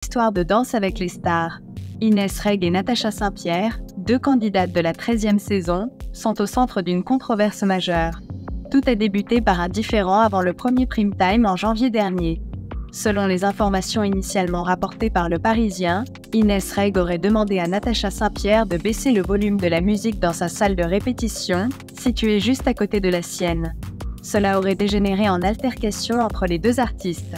Histoire de Danse avec les stars. Inès Reg et Natacha Saint-Pierre, deux candidates de la 13e saison, sont au centre d'une controverse majeure. Tout a débuté par un différend avant le premier prime time en janvier dernier. Selon les informations initialement rapportées par Le Parisien, Inès Reg aurait demandé à Natacha Saint-Pierre de baisser le volume de la musique dans sa salle de répétition, située juste à côté de la sienne. Cela aurait dégénéré en altercation entre les deux artistes.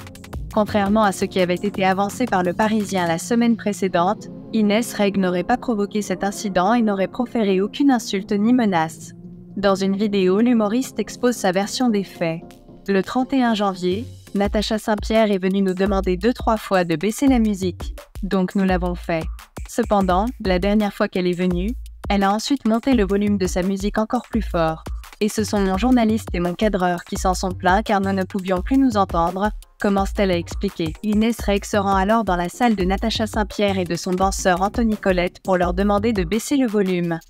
Contrairement à ce qui avait été avancé par Le Parisien la semaine précédente, Inès Reg n'aurait pas provoqué cet incident et n'aurait proféré aucune insulte ni menace. Dans une vidéo, l'humoriste expose sa version des faits. Le 31 janvier, Natacha Saint-Pierre est venue nous demander 2-3 fois de baisser la musique, donc nous l'avons fait. Cependant, la dernière fois qu'elle est venue, elle a ensuite monté le volume de sa musique encore plus fort. Et ce sont mon journaliste et mon cadreur qui s'en sont plaints car nous ne pouvions plus nous entendre, commence-t-elle à expliquer. Inès Reg se rend alors dans la salle de Natacha Saint-Pierre et de son danseur Anthony Colette pour leur demander de baisser le volume.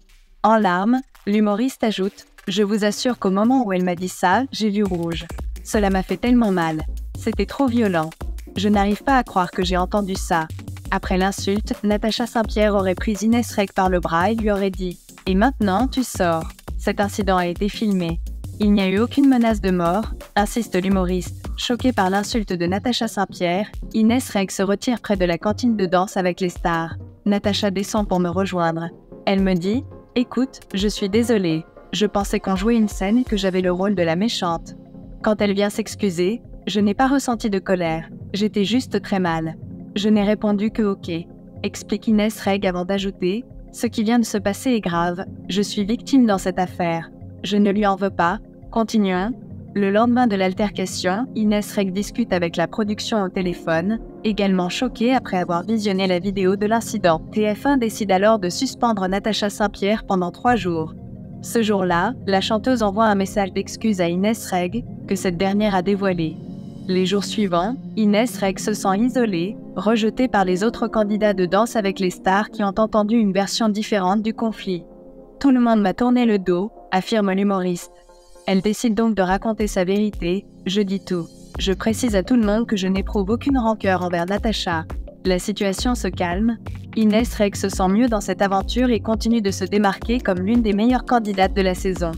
En larmes, l'humoriste ajoute « Je vous assure qu'au moment où elle m'a dit ça, j'ai vu rouge. Cela m'a fait tellement mal. C'était trop violent. Je n'arrive pas à croire que j'ai entendu ça. » Après l'insulte, Natacha Saint-Pierre aurait pris Inès Reg par le bras et lui aurait dit « Et maintenant, tu sors. » Cet incident a été filmé. Il n'y a eu aucune menace de mort, insiste l'humoriste. Choquée par l'insulte de Natacha Saint-Pierre, Inès Reg se retire près de la cantine de danse avec les stars. Natacha descend pour me rejoindre. Elle me dit « Écoute, je suis désolée. Je pensais qu'on jouait une scène et que j'avais le rôle de la méchante. » Quand elle vient s'excuser, je n'ai pas ressenti de colère. J'étais juste très mal. Je n'ai répondu que « Ok », explique Inès Reg avant d'ajouter « Ce qui vient de se passer est grave. Je suis victime dans cette affaire. Je ne lui en veux pas. Continuons. » Le lendemain de l'altercation, Inès Reg discute avec la production au téléphone, également choquée après avoir visionné la vidéo de l'incident. TF1 décide alors de suspendre Natacha Saint-Pierre pendant 3 jours. Ce jour-là, la chanteuse envoie un message d'excuse à Inès Reg, que cette dernière a dévoilé. Les jours suivants, Inès Reg se sent isolée, rejetée par les autres candidats de Danse avec les stars qui ont entendu une version différente du conflit. « Tout le monde m'a tourné le dos », affirme l'humoriste. Elle décide donc de raconter sa vérité. « Je dis tout. Je précise à tout le monde que je n'éprouve aucune rancœur envers Natacha. » La situation se calme. Inès Reg se sent mieux dans cette aventure et continue de se démarquer comme l'une des meilleures candidates de la saison.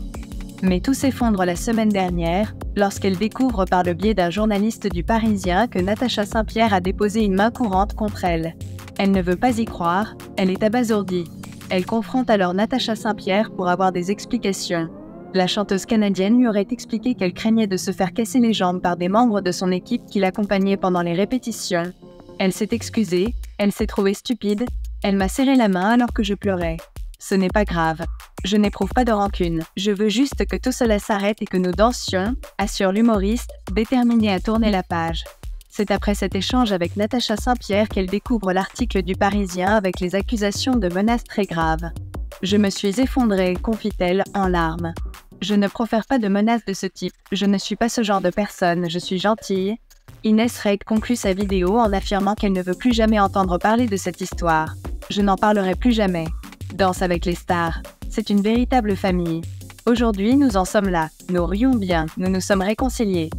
Mais tout s'effondre la semaine dernière, lorsqu'elle découvre par le biais d'un journaliste du Parisien que Natacha Saint-Pierre a déposé une main courante contre elle. Elle ne veut pas y croire, elle est abasourdie. Elle confronte alors Natacha Saint-Pierre pour avoir des explications. La chanteuse canadienne lui aurait expliqué qu'elle craignait de se faire casser les jambes par des membres de son équipe qui l'accompagnaient pendant les répétitions. Elle s'est excusée, elle s'est trouvée stupide, elle m'a serré la main alors que je pleurais. Ce n'est pas grave. Je n'éprouve pas de rancune. Je veux juste que tout cela s'arrête et que nous dansions, assure l'humoriste, déterminée à tourner la page. C'est après cet échange avec Natacha Saint-Pierre qu'elle découvre l'article du Parisien avec les accusations de menaces très graves. « Je me suis effondrée », confie-t-elle en larmes. « Je ne profère pas de menaces de ce type. Je ne suis pas ce genre de personne. Je suis gentille. » Inès Reg conclut sa vidéo en affirmant qu'elle ne veut plus jamais entendre parler de cette histoire. « Je n'en parlerai plus jamais. » Danse avec les stars. C'est une véritable famille. Aujourd'hui, nous en sommes là. Nous rions bien. Nous nous sommes réconciliés.